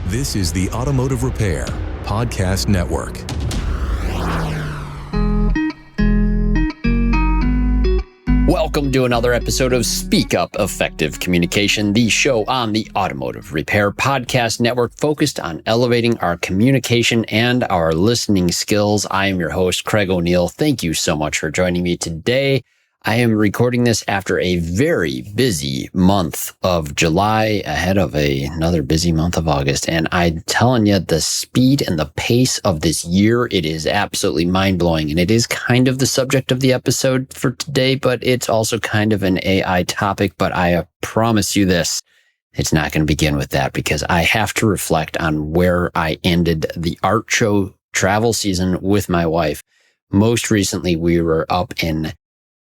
This is the Automotive Repair Podcast Network. Welcome to another episode of Speak Up Effective Communication, the show on the Automotive Repair Podcast Network focused on elevating our communication and our listening skills. I am your host, Craig O'Neill. Thank you so much for joining me today. I am recording this after a very busy month of July, ahead of another busy month of August. And I'm telling you, the speed and the pace of this year, it is absolutely mind-blowing. And it is kind of the subject of the episode for today, but it's also kind of an AI topic. But I promise you this, it's not going to begin with that because I have to reflect on where I ended the art show travel season with my wife. Most recently, we were up in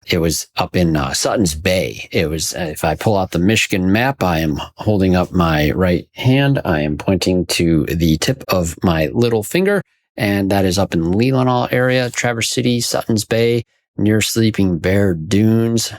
Suttons Bay. It was, if I pull out the Michigan map, I am holding up my right hand. I am pointing to the tip of my little finger, and that is up in Leelanau area, Traverse City, Suttons Bay, near Sleeping Bear Dunes.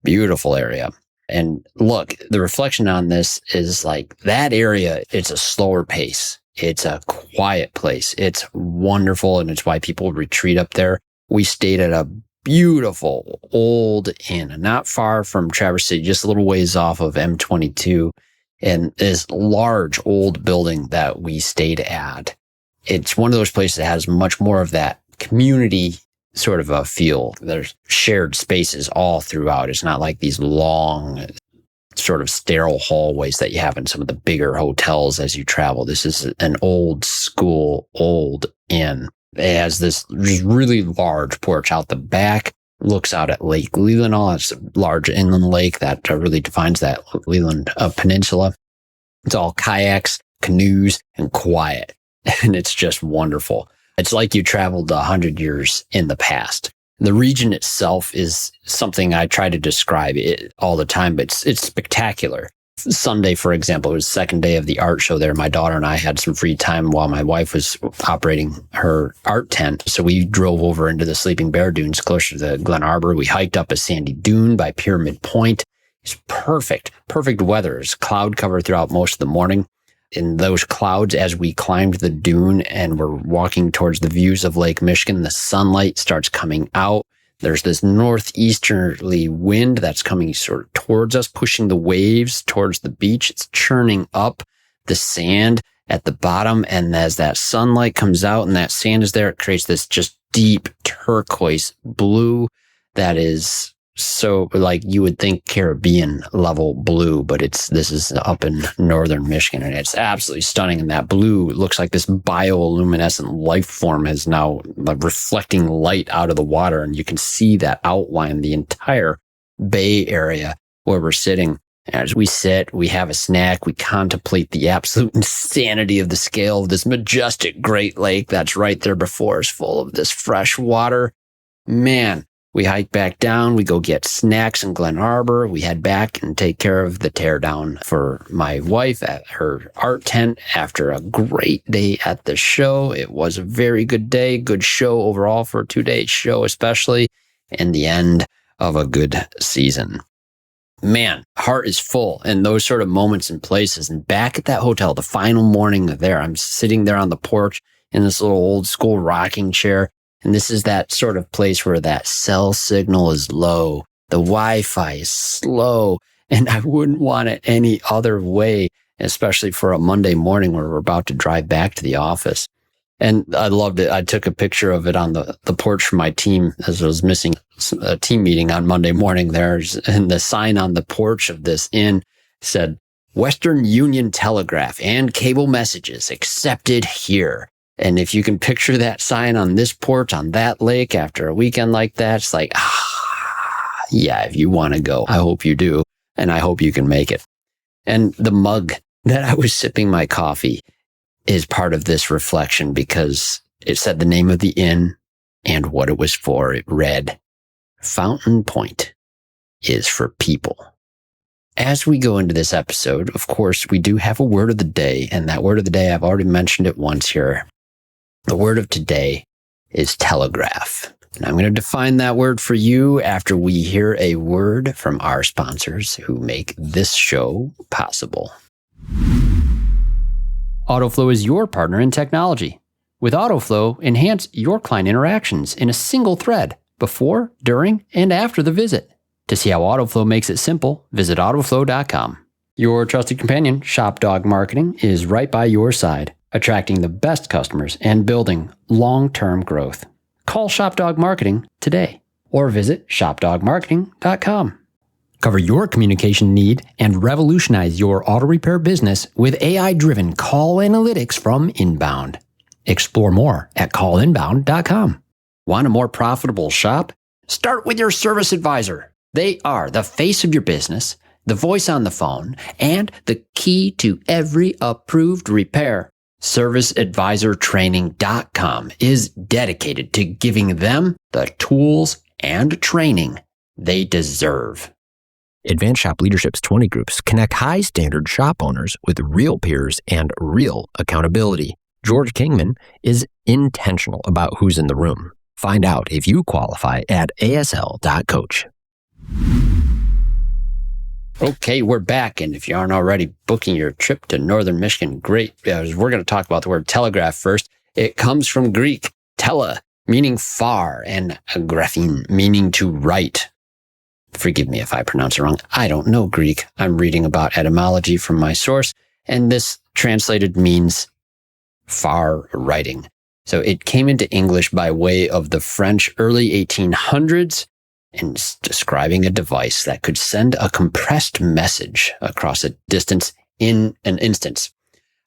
Beautiful area. And look, the reflection on this is like that area, it's a slower pace. It's a quiet place. It's wonderful, and it's why people retreat up there. We stayed at a beautiful old inn, not far from Traverse City, just a little ways off of M22, and this large old building that we stayed at. It's one of those places that has much more of that community sort of a feel. There's shared spaces all throughout. It's not like these long sort of sterile hallways that you have in some of the bigger hotels as you travel. This is an old school, old inn. It has this really large porch out the back, looks out at Lake Leelanau. It's a large inland lake that really defines that Leland Peninsula. It's all kayaks, canoes, and quiet. And it's just wonderful. It's like you traveled 100 years in the past. The region itself is something I try to describe it all the time, but it's spectacular. Sunday, for example, it was the second day of the art show there. My daughter and I had some free time while my wife was operating her art tent. So we drove over into the Sleeping Bear Dunes closer to Glen Arbor. We hiked up a sandy dune by Pyramid Point. It's perfect weather. It's cloud cover throughout most of the morning. In those clouds, as we climbed the dune and we're walking towards the views of Lake Michigan, the sunlight starts coming out. There's this northeasterly wind that's coming sort of towards us, pushing the waves towards the beach. It's churning up the sand at the bottom. And as that sunlight comes out and that sand is there, it creates this just deep turquoise blue that is so like you would think Caribbean level blue, but this is up in northern Michigan, and it's absolutely stunning. And that blue looks like this bioluminescent life form is now reflecting light out of the water, and you can see that outline the entire bay area where we're sitting. As we sit, we have a snack, we contemplate the absolute insanity of the scale of this majestic Great Lake that's right there before us, full of this fresh water. Man. We hike back down, we go get snacks in Glen Arbor, we head back and take care of the teardown for my wife at her art tent after a great day at the show. It was a very good day, good show overall for a 2-day show especially, and the end of a good season. Man, heart is full in those sort of moments and places. And back at that hotel, the final morning there, I'm sitting there on the porch in this little old school rocking chair. And this is that sort of place where that cell signal is low. The Wi-Fi is slow. And I wouldn't want it any other way, especially for a Monday morning where we're about to drive back to the office. And I loved it. I took a picture of it on the porch for my team as I was missing a team meeting on Monday morning there. And the sign on the porch of this inn said, Western Union Telegraph and cable messages accepted here. And if you can picture that sign on this porch on that lake after a weekend like that, it's like, yeah, if you want to go, I hope you do. And I hope you can make it. And the mug that I was sipping my coffee is part of this reflection because it said the name of the inn and what it was for. It read, Fountain Point is for people. As we go into this episode, of course, we do have a word of the day. And that word of the day, I've already mentioned it once here. The word of today is telegraph. And I'm going to define that word for you after we hear a word from our sponsors who make this show possible. AutoFlow is your partner in technology. With AutoFlow, enhance your client interactions in a single thread before, during, and after the visit. To see how AutoFlow makes it simple, visit AutoFlow.com. Your trusted companion, ShopDog Marketing, is right by your side, attracting the best customers and building long-term growth. Call ShopDog Marketing today or visit ShopDogMarketing.com. Cover your communication need and revolutionize your auto repair business with AI-driven call analytics from Inbound. Explore more at callinbound.com. Want a more profitable shop? Start with your service advisor. They are the face of your business, the voice on the phone, and the key to every approved repair. ServiceAdvisorTraining.com is dedicated to giving them the tools and training they deserve. Advanced Shop Leadership's 20 groups connect high-standard shop owners with real peers and real accountability. George Kingman is intentional about who's in the room. Find out if you qualify at asl.coach. Okay, we're back. And if you aren't already booking your trip to Northern Michigan, great. We're going to talk about the word telegraph first. It comes from Greek, tele, meaning far, and graphein, meaning to write. Forgive me if I pronounce it wrong. I don't know Greek. I'm reading about etymology from my source, and this translated means far writing. So it came into English by way of the French early 1800s and describing a device that could send a compressed message across a distance in an instant.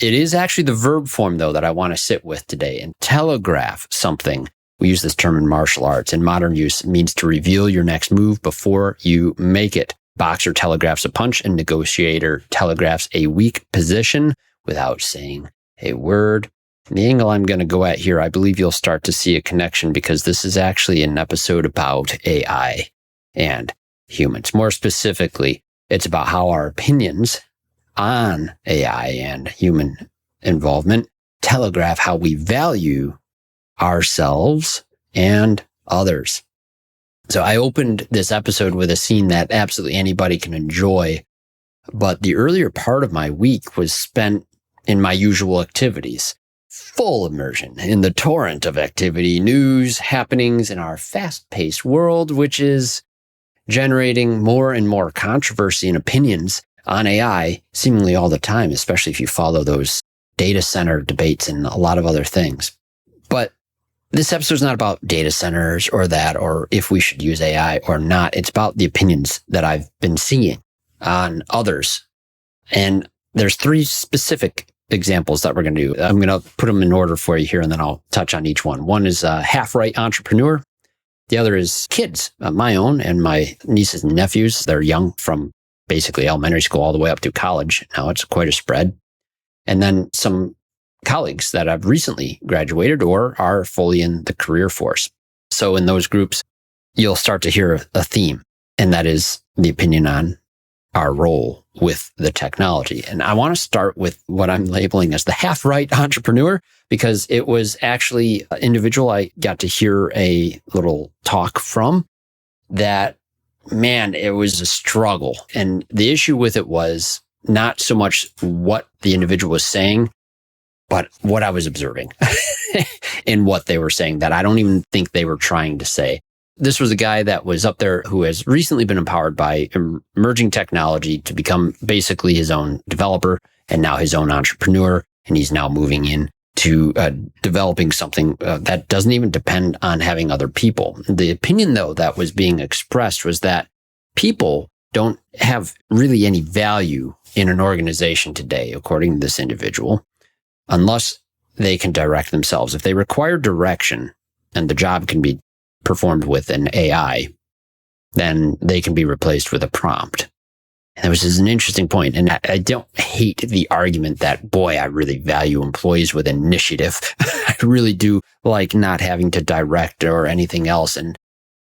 It is actually the verb form, though, that I want to sit with today. And telegraph something. We use this term in martial arts. In modern use, it means to reveal your next move before you make it. Boxer telegraphs a punch and negotiator telegraphs a weak position without saying a word. The angle I'm going to go at here, I believe you'll start to see a connection because this is actually an episode about AI and humans. More specifically, it's about how our opinions on AI and human involvement telegraph how we value ourselves and others. So I opened this episode with a scene that absolutely anybody can enjoy, but the earlier part of my week was spent in my usual activities. Full immersion in the torrent of activity, news, happenings in our fast-paced world, which is generating more and more controversy and opinions on AI seemingly all the time, especially if you follow those data center debates and a lot of other things. But this episode is not about data centers or that, or if we should use AI or not. It's about the opinions that I've been seeing on others. And there's three specific examples that we're going to do. I'm going to put them in order for you here, and then I'll touch on each one. One is a half-right entrepreneur. The other is kids, my own and my nieces and nephews. They're young from basically elementary school all the way up to college. Now it's quite a spread. And then some colleagues that have recently graduated or are fully in the career force. So in those groups, you'll start to hear a theme, and that is the opinion on our role with the technology. And I want to start with what I'm labeling as the half-right entrepreneur, because it was actually an individual I got to hear a little talk from that, man, it was a struggle. And the issue with it was not so much what the individual was saying, but what I was observing in what they were saying that I don't even think they were trying to say. This was a guy that was up there who has recently been empowered by emerging technology to become basically his own developer and now his own entrepreneur. And he's now moving in to developing something that doesn't even depend on having other people. The opinion, though, that was being expressed was that people don't have really any value in an organization today, according to this individual, unless they can direct themselves. If they require direction and the job can be performed with an AI, then they can be replaced with a prompt. And that was an interesting point. And I don't hate the argument that, boy, I really value employees with initiative. I really do like not having to direct or anything else. And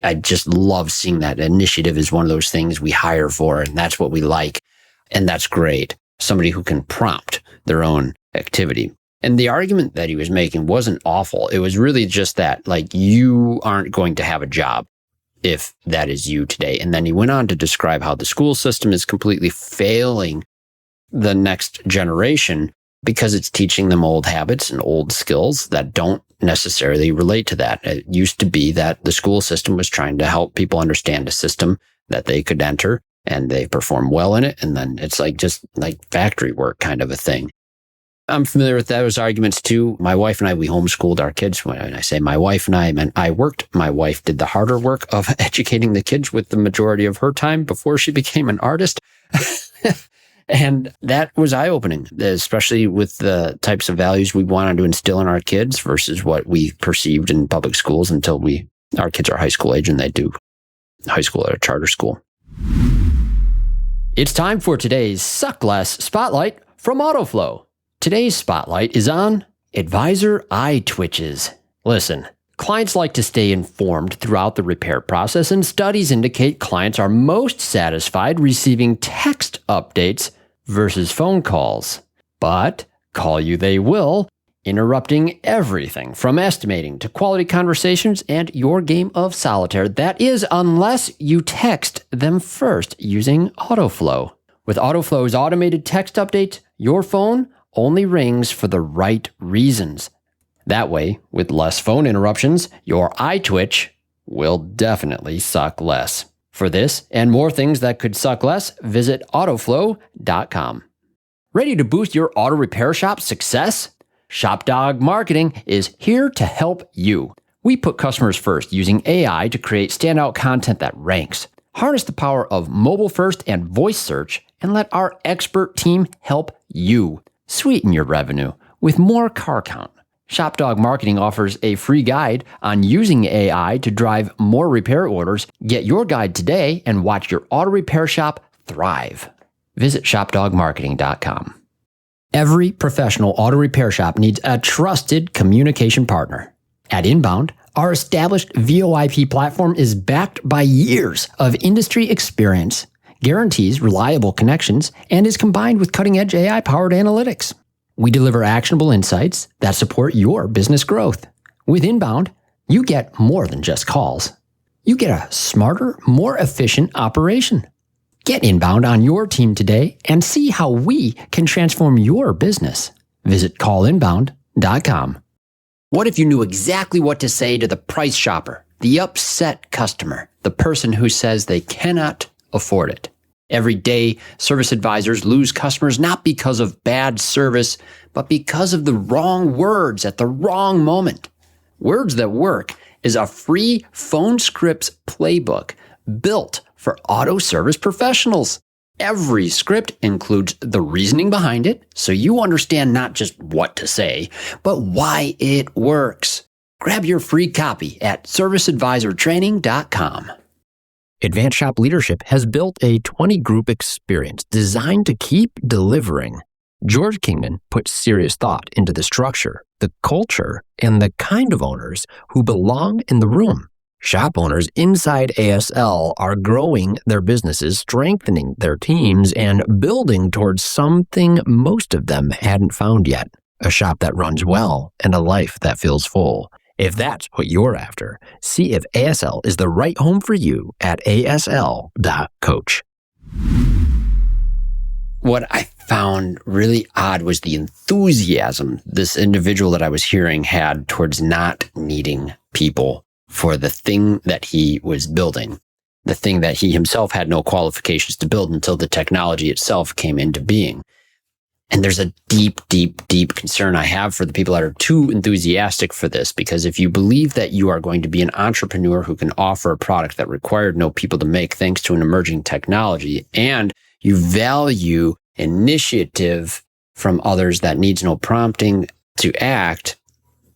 I just love seeing that initiative is one of those things we hire for, and that's what we like. And that's great. Somebody who can prompt their own activity. And the argument that he was making wasn't awful. It was really just that, like, you aren't going to have a job if that is you today. And then he went on to describe how the school system is completely failing the next generation because it's teaching them old habits and old skills that don't necessarily relate to that. It used to be that the school system was trying to help people understand a system that they could enter and they perform well in it. And then it's like just like factory work kind of a thing. I'm familiar with those arguments too. My wife and I, we homeschooled our kids. When I say my wife and I meant I worked. My wife did the harder work of educating the kids with the majority of her time before she became an artist. And that was eye-opening, especially with the types of values we wanted to instill in our kids versus what we perceived in public schools until our kids are high school age and they do high school at a charter school. It's time for today's Suck Less Spotlight from AutoFlow. Today's spotlight is on advisor eye twitches. Listen, clients like to stay informed throughout the repair process, and studies indicate clients are most satisfied receiving text updates versus phone calls. But call you they will, interrupting everything from estimating to quality conversations and your game of solitaire. That is, unless you text them first using AutoFlow. With AutoFlow's automated text updates, your phone only rings for the right reasons. That way, with less phone interruptions, your eye twitch will definitely suck less. For this and more things that could suck less, visit AutoFlow.com. Ready to boost your auto repair shop's success? ShopDog Marketing is here to help you. We put customers first using AI to create standout content that ranks. Harness the power of mobile first and voice search and let our expert team help you sweeten your revenue with more car count. ShopDog Marketing offers a free guide on using AI to drive more repair orders. Get your guide today and watch your auto repair shop thrive. Visit shopdogmarketing.com. Every professional auto repair shop needs a trusted communication partner. At Inbound, our established VoIP platform is backed by years of industry experience, guarantees reliable connections, and is combined with cutting-edge AI-powered analytics. We deliver actionable insights that support your business growth. With Inbound, you get more than just calls. You get a smarter, more efficient operation. Get Inbound on your team today and see how we can transform your business. Visit callinbound.com. What if you knew exactly what to say to the price shopper, the upset customer, the person who says they cannot afford it? Every day, service advisors lose customers not because of bad service, but because of the wrong words at the wrong moment. Words That Work is a free phone scripts playbook built for auto service professionals. Every script includes the reasoning behind it, so you understand not just what to say, but why it works. Grab your free copy at serviceadvisortraining.com. Advanced Shop Leadership has built a 20-group experience designed to keep delivering. George Kingman put serious thought into the structure, the culture, and the kind of owners who belong in the room. Shop owners inside ASL are growing their businesses, strengthening their teams, and building towards something most of them hadn't found yet, a shop that runs well and a life that feels full. If that's what you're after, see if ASL is the right home for you at asl.coach. What I found really odd was the enthusiasm this individual that I was hearing had towards not needing people for the thing that he was building, the thing that he himself had no qualifications to build until the technology itself came into being. And there's a deep, deep, deep concern I have for the people that are too enthusiastic for this, because if you believe that you are going to be an entrepreneur who can offer a product that required no people to make thanks to an emerging technology, and you value initiative from others that needs no prompting to act,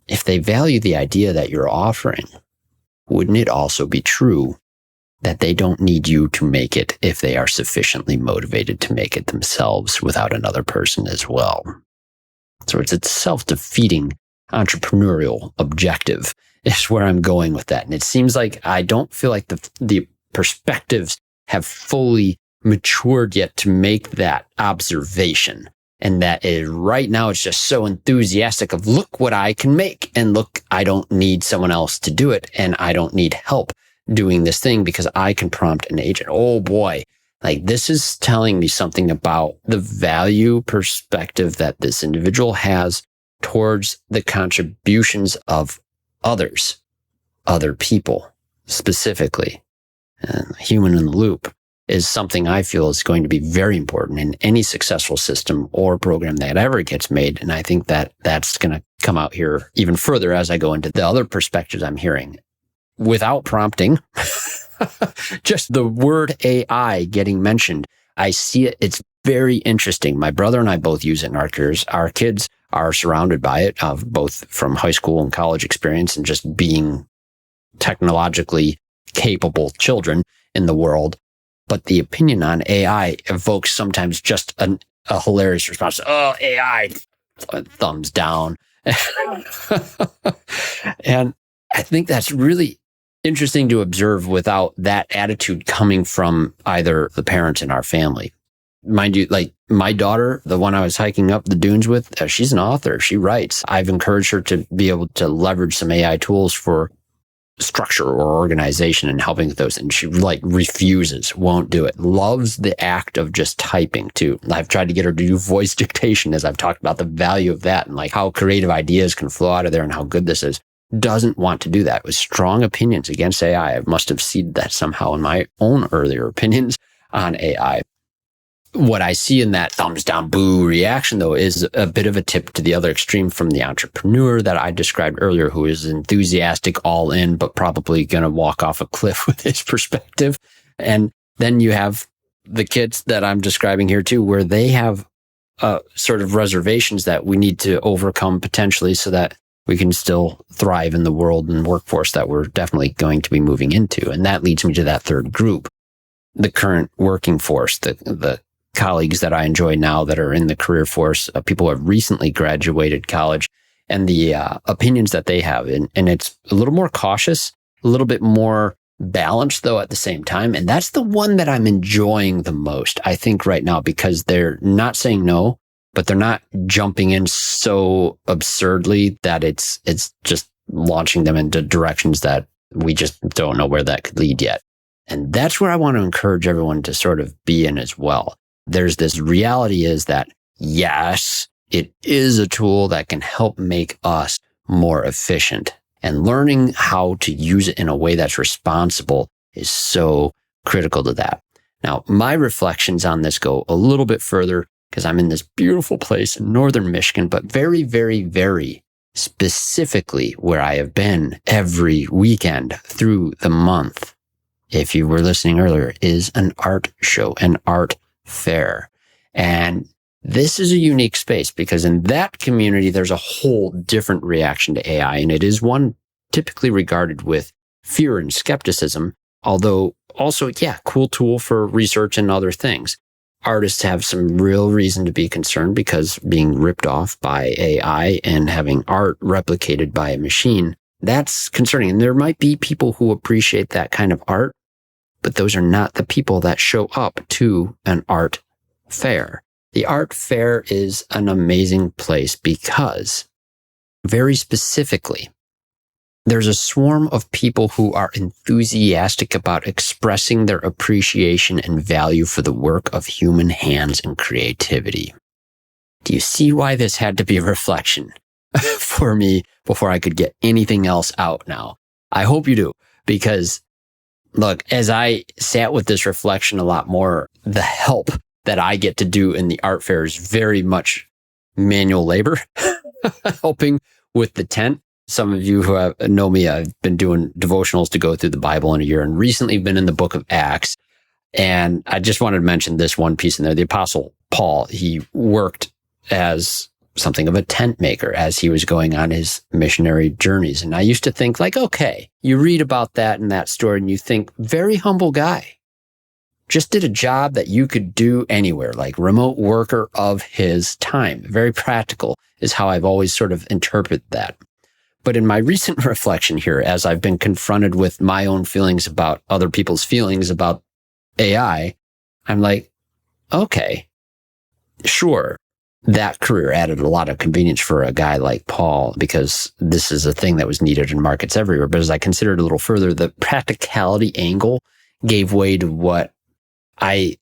if they value the idea that you're offering, wouldn't it also be true that they don't need you to make it if they are sufficiently motivated to make it themselves without another person as well? So it's a self-defeating entrepreneurial objective is where I'm going with that. And it seems like I don't feel like the perspectives have fully matured yet to make that observation. And that is right now, it's just so enthusiastic of look what I can make. And look, I don't need someone else to do it. And I don't need help doing this thing because I can prompt an agent. Oh boy, Like, this is telling me something about the value perspective that this individual has towards the contributions of others, other people specifically. Human in the loop is something I feel is going to be very important in any successful system or program that ever gets made. And I think that that's going to come out here even further as I go into the other perspectives I'm hearing. Without prompting, just the word AI getting mentioned, I see it. It's very interesting. My brother and I both use it in our careers. Our kids are surrounded by it, both from high school and college experience and just being technologically capable children in the world. But the opinion on AI evokes sometimes just a hilarious response. Oh, AI, thumbs down. And I think that's really interesting to observe without that attitude coming from either the parents in our family. Mind you, like my daughter, the one I was hiking up the dunes with, she's an author. She writes. I've encouraged her to be able to leverage some AI tools for structure or organization and helping with those. And she refuses, won't do it. Loves the act of just typing too. I've tried to get her to do voice dictation as I've talked about the value of that and like how creative ideas can flow out of there and how good this is. Doesn't want to do that with strong opinions against AI. I must have seeded that somehow in my own earlier opinions on AI. What I see in that thumbs down, boo reaction, though, is a bit of a tip to the other extreme from the entrepreneur that I described earlier, who is enthusiastic, all in, but probably going to walk off a cliff with his perspective. And then you have the kids that I'm describing here too, where they have sort of reservations that we need to overcome potentially so that we can still thrive in the world and workforce that we're definitely going to be moving into. And that leads me to that third group, the current working force, the colleagues that I enjoy now that are in the career force, people who have recently graduated college, and the opinions that they have. And it's a little more cautious, a little bit more balanced, though, at the same time. And that's the one that I'm enjoying the most, I think, right now, because they're not saying no, but they're not jumping in so absurdly that it's just launching them into directions that we just don't know where that could lead yet. And that's where I want to encourage everyone to sort of be in as well. There's this reality is that, yes, it is a tool that can help make us more efficient. And learning how to use it in a way that's responsible is so critical to that. Now, my reflections on this go a little bit further because I'm in this beautiful place in northern Michigan, but very, very, very specifically where I have been every weekend through the month, if you were listening earlier, is an art show, an art fair. And this is a unique space because in that community, there's a whole different reaction to AI. And it is one typically regarded with fear and skepticism, although also, yeah, cool tool for research and other things. Artists have some real reason to be concerned because being ripped off by AI and having art replicated by a machine, that's concerning. And there might be people who appreciate that kind of art, but those are not the people that show up to an art fair. The art fair is an amazing place because, very specifically, there's a swarm of people who are enthusiastic about expressing their appreciation and value for the work of human hands and creativity. Do you see why this had to be a reflection for me before I could get anything else out now? I hope you do, because look, as I sat with this reflection a lot more, the help that I get to do in the art fair is very much manual labor, helping with the tent. Some of you who know me, I've been doing devotionals to go through the Bible in a year and recently been in the book of Acts. And I just wanted to mention this one piece in there. The Apostle Paul, he worked as something of a tent maker as he was going on his missionary journeys. And I used to think like, okay, you read about that in that story and you think, very humble guy. Just did a job that you could do anywhere, like remote worker of his time. Very practical is how I've always sort of interpreted that. But in my recent reflection here, as I've been confronted with my own feelings about other people's feelings about AI, I'm like, okay, sure, that career added a lot of convenience for a guy like Paul because this is a thing that was needed in markets everywhere. But as I considered a little further, the practicality angle gave way to what I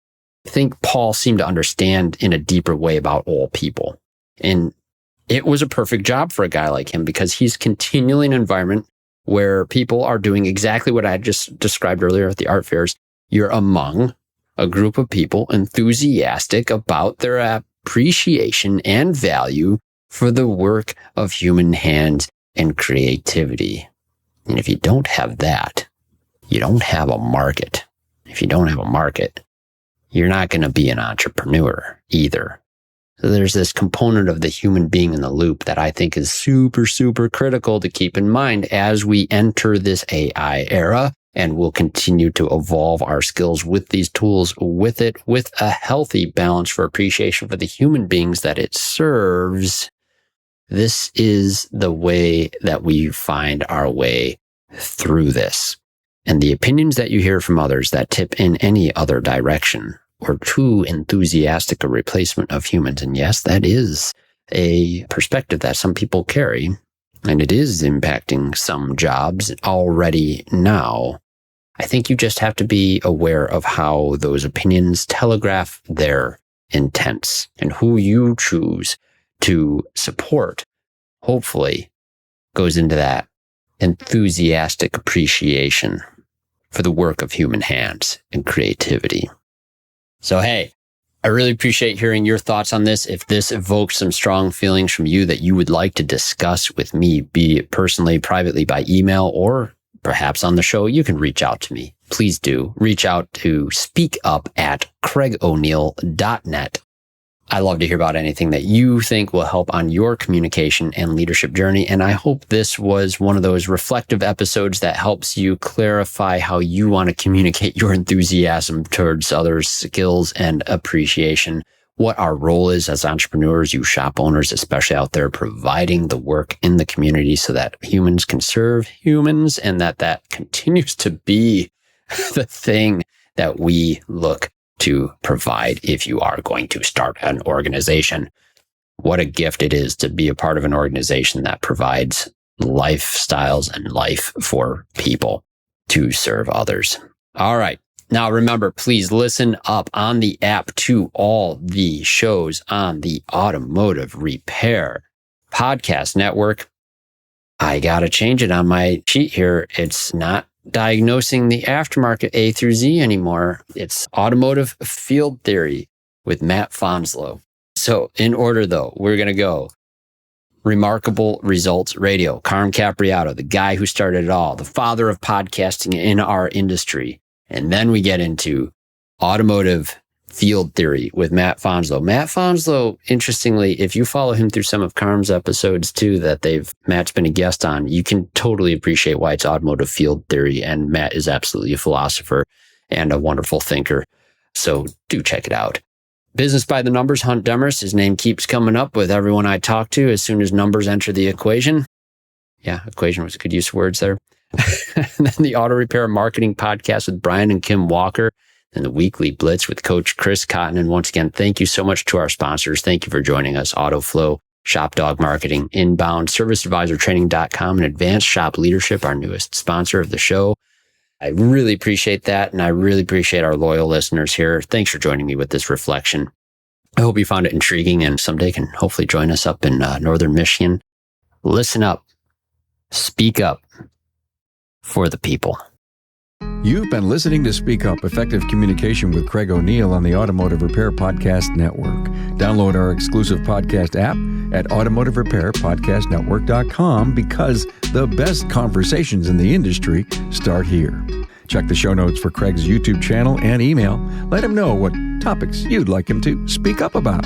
think Paul seemed to understand in a deeper way about all people. And it was a perfect job for a guy like him because he's continually in an environment where people are doing exactly what I just described earlier at the art fairs. You're among a group of people enthusiastic about their appreciation and value for the work of human hands and creativity. And if you don't have that, you don't have a market. If you don't have a market, you're not going to be an entrepreneur either. So there's this component of the human being in the loop that I think is super, super critical to keep in mind as we enter this AI era, and we'll continue to evolve our skills with these tools, with a healthy balance for appreciation for the human beings that it serves. This is the way that we find our way through this. And the opinions that you hear from others that tip in any other direction or too enthusiastic a replacement of humans. And yes, that is a perspective that some people carry, and it is impacting some jobs already now. I think you just have to be aware of how those opinions telegraph their intents, and who you choose to support, hopefully, goes into that enthusiastic appreciation for the work of human hands and creativity. So, hey, I really appreciate hearing your thoughts on this. If this evokes some strong feelings from you that you would like to discuss with me, be it personally, privately, by email, or perhaps on the show, you can reach out to me. Please do reach out to speakup@craigoneil.net. I love to hear about anything that you think will help on your communication and leadership journey. And I hope this was one of those reflective episodes that helps you clarify how you want to communicate your enthusiasm towards others' skills and appreciation, what our role is as entrepreneurs, you shop owners, especially out there providing the work in the community so that humans can serve humans, and that continues to be the thing that we look to provide if you are going to start an organization. What a gift it is to be a part of an organization that provides lifestyles and life for people to serve others. All right. Now remember, please listen up on the app to all the shows on the Automotive Repair Podcast Network. I got to change it on my sheet here. It's not diagnosing the aftermarket A through Z anymore. It's Automotive Field Theory with Matt Fonslow. So in order though, we're going to go Remarkable Results Radio, Carm Capriato, the guy who started it all, the father of podcasting in our industry. And then we get into Automotive Field Theory with Matt Fonslow. Matt Fonslow, interestingly, if you follow him through some of Carm's episodes too, that Matt's been a guest on, you can totally appreciate why it's Automotive Field Theory. And Matt is absolutely a philosopher and a wonderful thinker. So do check it out. Business by the Numbers, Hunt Demers. His name keeps coming up with everyone I talk to as soon as numbers enter the equation. Yeah, equation was a good use of words there. And then the Auto Repair Marketing Podcast with Brian and Kim Walker, and the Weekly Blitz with Coach Chris Cotton. And once again, thank you so much to our sponsors. Thank you for joining us. AutoFlow, Shop Dog Marketing, Inbound, ServiceAdvisorTraining.com, and Advanced Shop Leadership, our newest sponsor of the show. I really appreciate that, and I really appreciate our loyal listeners here. Thanks for joining me with this reflection. I hope you found it intriguing and someday can hopefully join us up in northern Michigan. Listen up. Speak up for the people. You've been listening to Speak Up, Effective Communication with Craig O'Neill on the Automotive Repair Podcast Network. Download our exclusive podcast app at automotiverepairpodcastnetwork.com, because the best conversations in the industry start here. Check the show notes for Craig's YouTube channel and email. Let him know what topics you'd like him to speak up about.